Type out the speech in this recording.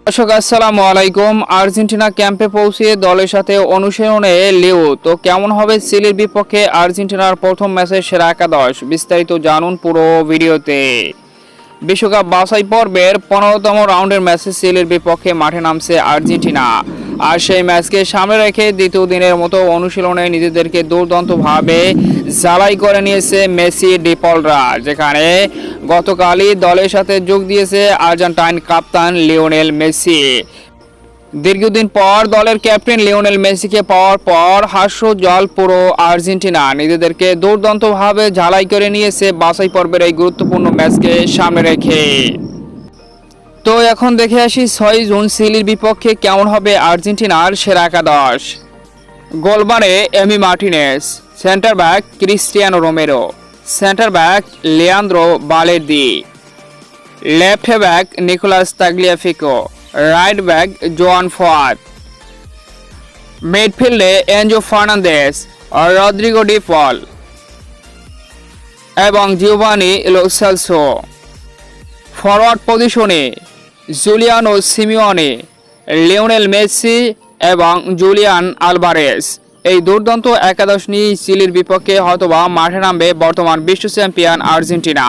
দর্শক আসসালামু আলাইকুম। আর্জেন্টিনা ক্যাম্পে পৌঁছে দলের সাথে অনুশীলনে লিও। তো কেমন হবে চিলির বিপক্ষে আর্জেন্টিনার প্রথম ম্যাচের সেরা একাদশ, বিস্তারিত জানুন পুরো ভিডিওতে। বিশ্বকাপ বাছাই পর্বের 15তম রাউন্ডের ম্যাচে চিলির বিপক্ষে মাঠে নামছে আর্জেন্টিনা। আর সেই ম্যাচকে সামনে রেখে দ্বিতীয় দিনের মতো অনুশীলনে নিজেদেরকে দুর্দান্তভাবে ঝালাই করে নিয়েছে মেসি ডিপলরা, যেখানে গতকালই দলের সাথে যোগ দিয়েছে আর্জেন্টাইন কাপ্তান লিওনেল মেসি। দীর্ঘদিন পর দলের ক্যাপ্টেন লিওনেল মেসিকে পাওয়ার পর হাস্যজ্জ্বল পুরো আর্জেন্টিনা নিজেদেরকে দুর্দান্তভাবে ঝালাই করে নিয়েছে বাছাই পর্বের এই গুরুত্বপূর্ণ ম্যাচকে সামনে রেখে। তো এখন দেখে আসি 6 জুন চিলির বিপক্ষে কেমন হবে আর্জেন্টিনার সেরা একাদশ। গোলবারে Emi Martinez, centre back Cristiano Romero, centre back Leandro Balerdi, left back Nicolas Tagliafico, right back Juan Foyth, মিডফিল্ডে Enzo Fernandez, Rodrigo De Paul এবং জিওভানি লো সেলসো। ফরওয়ার্ড পজিশনে জুলিয়ানো সিমিওনে, লিওনেল মেসি এবং Julian Alvarez. এই দুর্দান্ত একাদশ নিয়ে চিলির বিপক্ষে হয়তোবা মাঠে নামবে বর্তমান বিশ্ব চ্যাম্পিয়ন আর্জেন্টিনা।